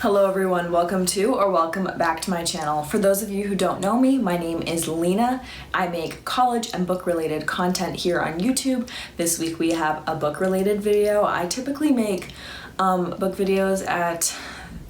Hello everyone, welcome back to my channel. For those of you who don't know me, my name is Lena. I make college and book related content here on YouTube. This week we have a book related video. I typically make book videos at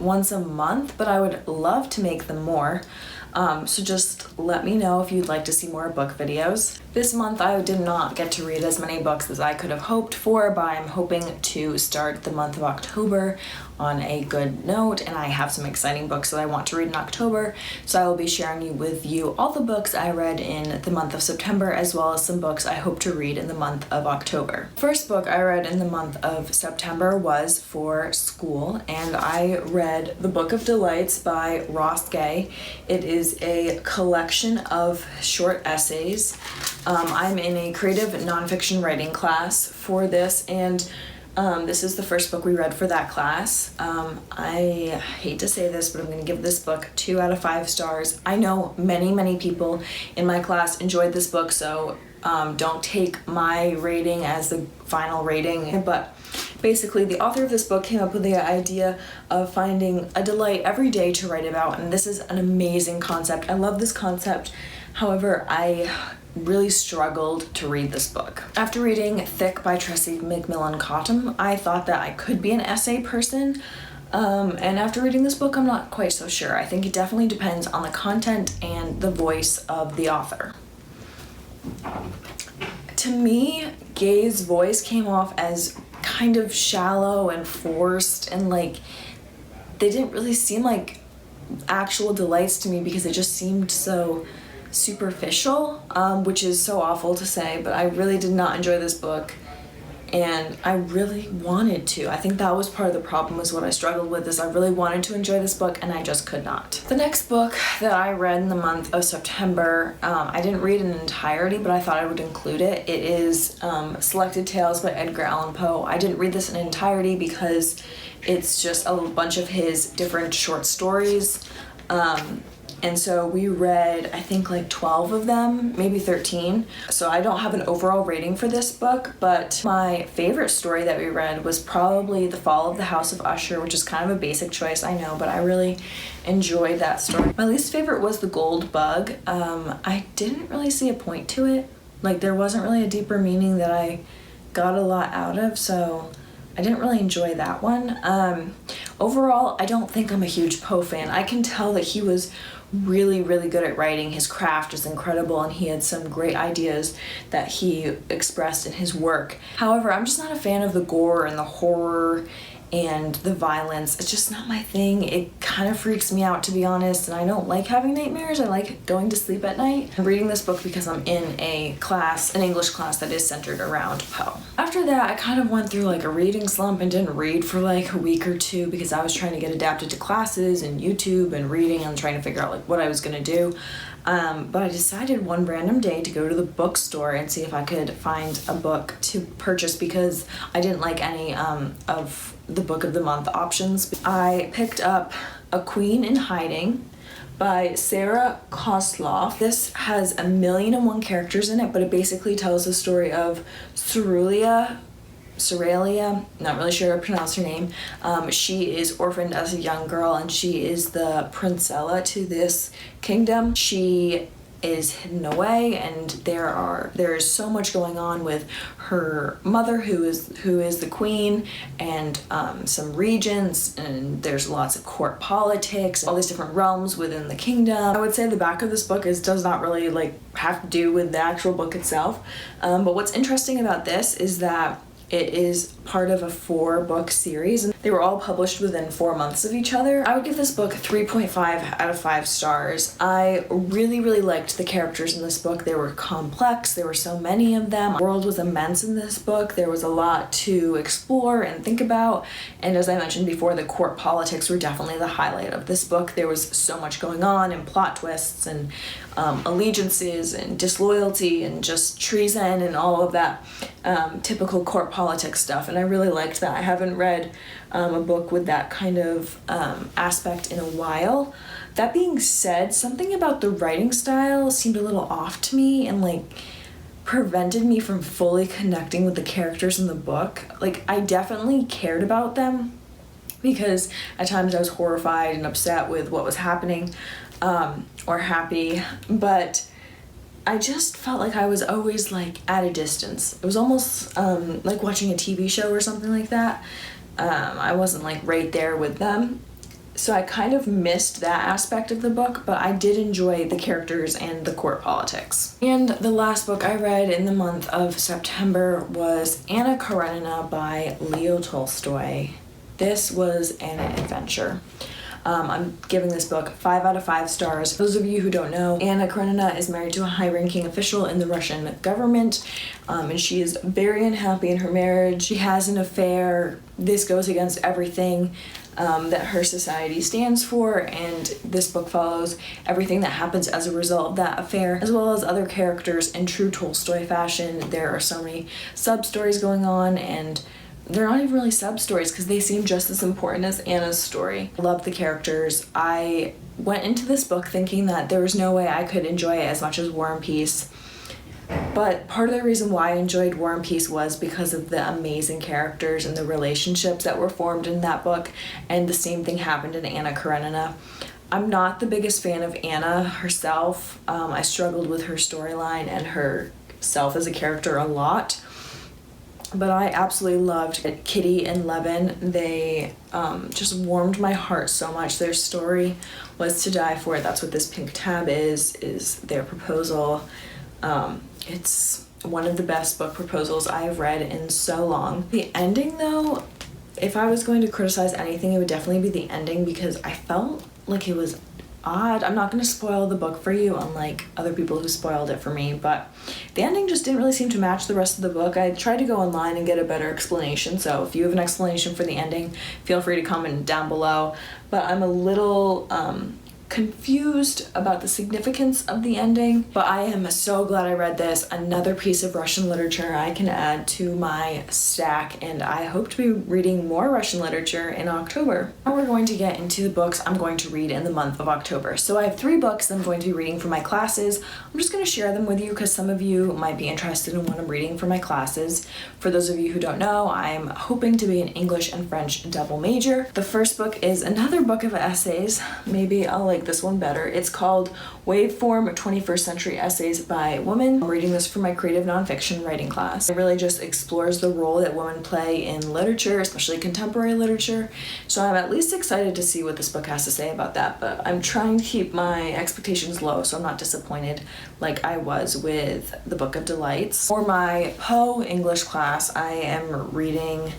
once a month, but I would love to make them more. So just let me know if you'd like to see more book videos. This month I did not get to read as many books as I could have hoped for, but I'm hoping to start the month of October on a good note, and I have some exciting books that I want to read in October, so I will be sharing with you all the books I read in the month of September, as well as some books I hope to read in the month of October. First book I read in the month of September was for school, and I read The Book of Delights by Ross Gay. It is a collection of short essays. I'm in a creative nonfiction writing class for this, and this is the first book we read for that class. I hate to say this, but I'm going to give this book 2 out of 5 stars. I know many people in my class enjoyed this book, so don't take my rating as the final rating. But basically, the author of this book came up with the idea of finding a delight every day to write about, and this is an amazing concept. I love this concept. However, I really struggled to read this book. After reading Thick by Tressie McMillan Cottom, I thought that I could be an essay person, and after reading this book, I'm not quite so sure. I think it definitely depends on the content and the voice of the author. To me, Gay's voice came off as kind of shallow and forced, and like they didn't really seem like actual delights to me because it just seemed so superficial, which is so awful to say, but I really did not enjoy this book, and I really wanted to. I think that was part of the problem, was what I struggled with, is I really wanted to enjoy this book and I just could not. The next book that I read in the month of September, I didn't read in entirety, but I thought I would include it. It is Selected Tales by Edgar Allan Poe. I didn't read this in entirety because it's just a bunch of his different short stories. And so we read, I think, like 12 of them, maybe 13. So I don't have an overall rating for this book, but my favorite story that we read was probably The Fall of the House of Usher, which is kind of a basic choice, I know, but I really enjoyed that story. My least favorite was The Gold Bug. I didn't really see a point to it. Like, there wasn't really a deeper meaning that I got a lot out of, so I didn't really enjoy that one. Overall, I don't think I'm a huge Poe fan. I can tell that he was really good at writing. His craft is incredible, and he had some great ideas that he expressed in his work. However, I'm just not a fan of the gore and the horror and the violence. It's just not my thing. It kind of freaks me out, to be honest, and I don't like having nightmares. I like going to sleep at night. I'm reading this book because I'm in a class, an English class that is centered around Poe. After that, I kind of went through like a reading slump and didn't read for like a week or two because I was trying to get adapted to classes and YouTube and reading and trying to figure out like what I was gonna do. But I decided one random day to go to the bookstore and see if I could find a book to purchase because I didn't like any of the book of the month options. I picked up A Queen in Hiding by Sarah Kosloff. This has 1,000,001 characters in it, but it basically tells the story of Cerealia, not really sure how to pronounce her name. She is orphaned as a young girl, and she is the princella to this kingdom. She is hidden away, and there is so much going on with her mother, who is the queen, and some regents, and there's lots of court politics, all these different realms within the kingdom. I would say the back of this book does not really like have to do with the actual book itself, but what's interesting about this is that it is part of a 4-book series, and they were all published within 4 months of each other. I would give this book 3.5 out of 5 stars. I really liked the characters in this book. They were complex. There were so many of them. The world was immense in this book. There was a lot to explore and think about, and as I mentioned before, the court politics were definitely the highlight of this book. There was so much going on, and plot twists, and allegiances, and disloyalty, and just treason, and all of that typical court politics stuff, and I really liked that. I haven't read a book with that kind of aspect in a while. That being said, something about the writing style seemed a little off to me, and like prevented me from fully connecting with the characters in the book. Like, I definitely cared about them, because at times I was horrified and upset with what was happening, or happy, but I just felt like I was always like at a distance. It was almost like watching a TV show or something like that. I wasn't like right there with them. So I kind of missed that aspect of the book, but I did enjoy the characters and the court politics. And the last book I read in the month of September was Anna Karenina by Leo Tolstoy. This was an adventure. I'm giving this book 5 out of 5 stars. For those of you who don't know, Anna Karenina is married to a high-ranking official in the Russian government, and she is very unhappy in her marriage. She has an affair. This goes against everything that her society stands for, and this book follows everything that happens as a result of that affair, as well as other characters in true Tolstoy fashion. There are so many sub-stories going on, and they're not even really sub-stories because they seem just as important as Anna's story. I love the characters. I went into this book thinking that there was no way I could enjoy it as much as War and Peace. But part of the reason why I enjoyed War and Peace was because of the amazing characters and the relationships that were formed in that book, and the same thing happened in Anna Karenina. I'm not the biggest fan of Anna herself. I struggled with her storyline and herself as a character a lot. But I absolutely loved Kitty and Levin. They just warmed my heart so much. Their story was to die for. That's what this pink tab is their proposal. It's one of the best book proposals I've read in so long. The ending, though, if I was going to criticize anything, it would definitely be the ending, because I felt like it was odd. I'm not going to spoil the book for you, unlike other people who spoiled it for me, but the ending just didn't really seem to match the rest of the book. I tried to go online and get a better explanation, so if you have an explanation for the ending, feel free to comment down below. But I'm a little confused about the significance of the ending, but I am so glad I read this. Another piece of Russian literature I can add to my stack, and I hope to be reading more Russian literature in October. Now we're going to get into the books I'm going to read in the month of October. So I have 3 books I'm going to be reading for my classes. I'm just going to share them with you because some of you might be interested in what I'm reading for my classes. For those of you who don't know, I'm hoping to be an English and French double major. The first book is another book of essays. Maybe I'll like this one better. It's called Waveform, 21st Century Essays by Women. I'm reading this for my creative nonfiction writing class. It really just explores the role that women play in literature, especially contemporary literature. So I'm at least excited to see what this book has to say about that, but I'm trying to keep my expectations low so I'm not disappointed like I was with the Book of Delights. For my Poe English class, I am reading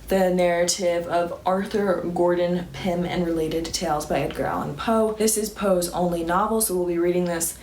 the narrative of Arthur Gordon Pym and Related Tales by Edgar Allan Poe. This is Poe's only novel, so we'll be reading this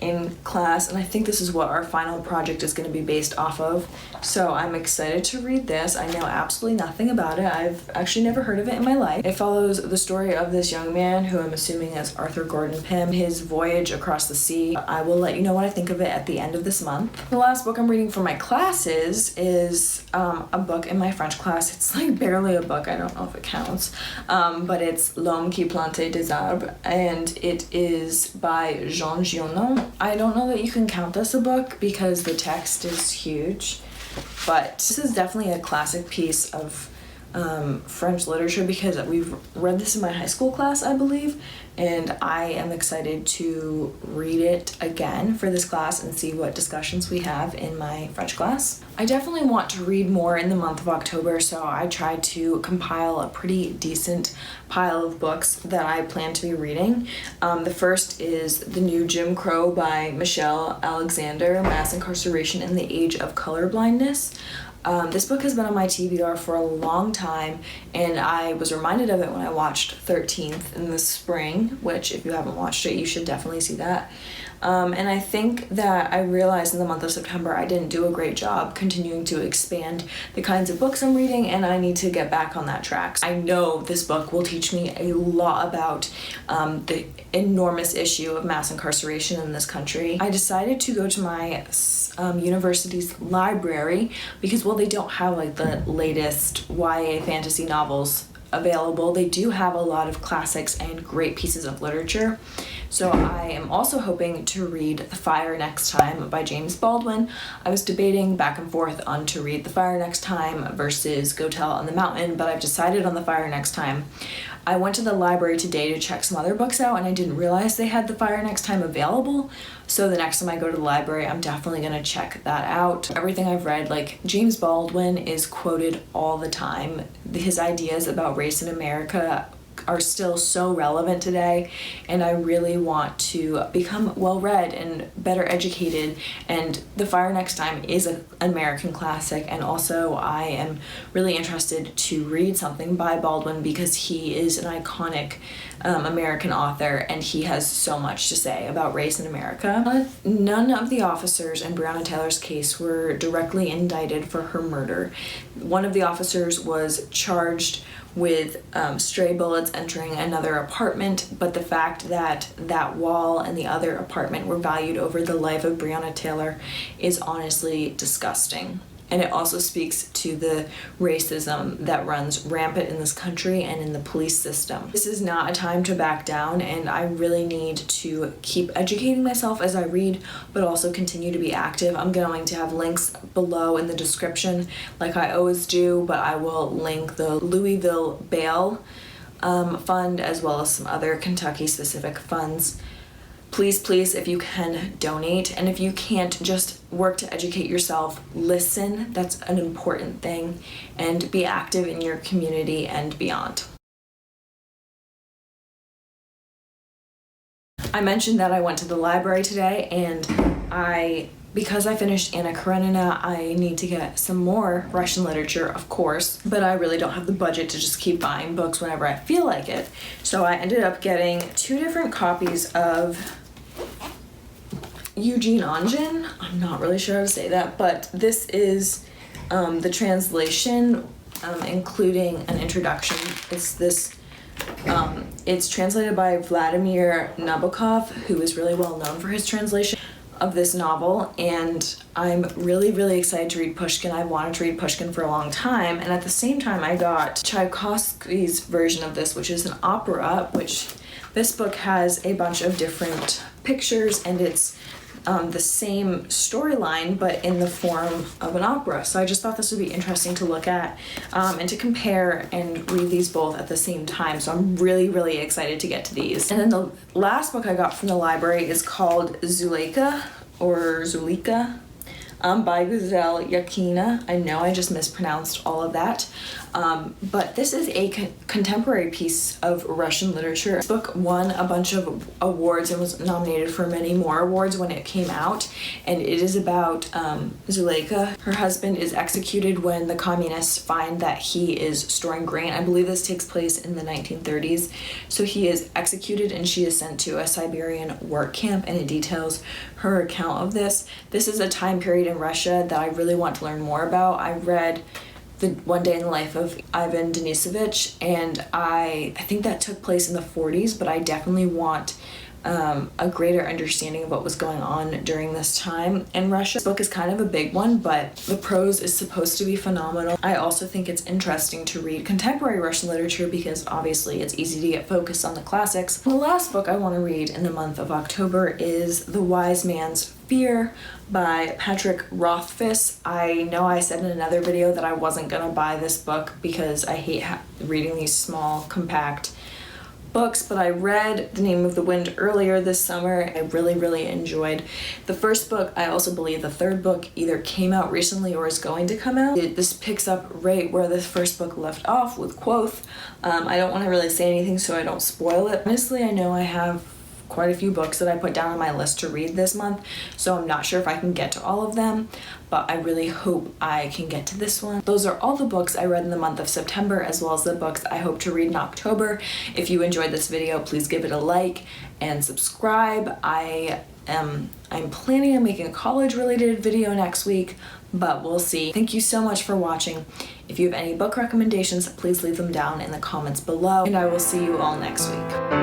in class, and I think this is what our final project is going to be based off of. So I'm excited to read this. I know absolutely nothing about it. I've actually never heard of it in my life. It follows the story of this young man, who I'm assuming is Arthur Gordon Pym, his voyage across the sea. I will let you know what I think of it at the end of this month. The last book I'm reading for my classes is a book in my French class. It's like barely a book, I don't know if it counts, but it's L'homme qui plante des arbres, and it is by Jean Giono. I don't know that you can count this a book because the text is huge, but this is definitely a classic piece of French literature because we've read this in my high school class, I believe, and I am excited to read it again for this class and see what discussions we have in my French class. I definitely want to read more in the month of October, so I tried to compile a pretty decent pile of books that I plan to be reading. The first is The New Jim Crow by Michelle Alexander, Mass Incarceration in the Age of Colorblindness. This book has been on my TBR for a long time, and I was reminded of it when I watched 13th in the spring, which if you haven't watched it, you should definitely see that. And I think that I realized in the month of September I didn't do a great job continuing to expand the kinds of books I'm reading, and I need to get back on that track. I know this book will teach me a lot about the enormous issue of mass incarceration in this country. I decided to go to my university's library because, well, they don't have like the latest YA fantasy novels available. They do have a lot of classics and great pieces of literature. So I am also hoping to read The Fire Next Time by James Baldwin. I was debating back and forth on to read The Fire Next Time versus Go Tell on the Mountain, but I've decided on The Fire Next Time. I went to the library today to check some other books out, and I didn't realize they had The Fire Next Time available. So the next time I go to the library, I'm definitely going to check that out. Everything I've read, like, James Baldwin is quoted all the time. His ideas about race in America are still so relevant today, and I really want to become well-read and better educated, and The Fire Next Time is an American classic, and also I am really interested to read something by Baldwin because he is an iconic American author, and he has so much to say about race in America. None of the officers in Breonna Taylor's case were directly indicted for her murder. One of the officers was charged with stray bullets entering another apartment, but the fact that that wall and the other apartment were valued over the life of Breonna Taylor is honestly disgusting. And it also speaks to the racism that runs rampant in this country and in the police system. This is not a time to back down, and I really need to keep educating myself as I read, but also continue to be active. I'm going to have links below in the description like I always do, but I will link the Louisville Bail Fund as well as some other Kentucky-specific funds. Please, if you can, donate. And if you can't, just work to educate yourself. Listen, that's an important thing. And be active in your community and beyond. I mentioned that I went to the library today, and because I finished Anna Karenina, I need to get some more Russian literature, of course, but I really don't have the budget to just keep buying books whenever I feel like it. So I ended up getting 2 different copies of Eugene Onegin. I'm not really sure how to say that, but this is the translation, including an introduction. It's translated by Vladimir Nabokov, who is really well known for his translation of this novel, and I'm really excited to read Pushkin. I've wanted to read Pushkin for a long time, and at the same time I got Tchaikovsky's version of this, which is an opera, which this book has a bunch of different pictures, and it's the same storyline but in the form of an opera. So I just thought this would be interesting to look at and to compare and read these both at the same time. So I'm really excited to get to these. And then the last book I got from the library is called Zulika by Güzel Yakina. I know I just mispronounced all of that. But this is a contemporary piece of Russian literature. This book won a bunch of awards and was nominated for many more awards when it came out, and it is about Zulika. Her husband is executed when the communists find that he is storing grain. I believe this takes place in the 1930s. So he is executed and she is sent to a Siberian work camp, and it details her account of this. This is a time period in Russia that I really want to learn more about. I read The One Day in the Life of Ivan Denisovich, and I think that took place in the 40s, but I definitely want a greater understanding of what was going on during this time in Russia. This book is kind of a big one, but the prose is supposed to be phenomenal. I also think it's interesting to read contemporary Russian literature because obviously it's easy to get focused on the classics. The last book I want to read in the month of October is The Wise Man's Fear by Patrick Rothfuss. I know I said in another video that I wasn't gonna buy this book because I hate reading these small, compact books, but I read The Name of the Wind earlier this summer. I really enjoyed the first book. I also believe the third book either came out recently or is going to come out. This picks up right where the first book left off with Quoth. I don't want to really say anything so I don't spoil it. Honestly, I know I have quite a few books that I put down on my list to read this month, so I'm not sure if I can get to all of them, but I really hope I can get to this one. Those are all the books I read in the month of September, as well as the books I hope to read in October. If you enjoyed this video, please give it a like and subscribe. I'm planning on making a college-related video next week, but we'll see. Thank you so much for watching. If you have any book recommendations, please leave them down in the comments below, and I will see you all next week.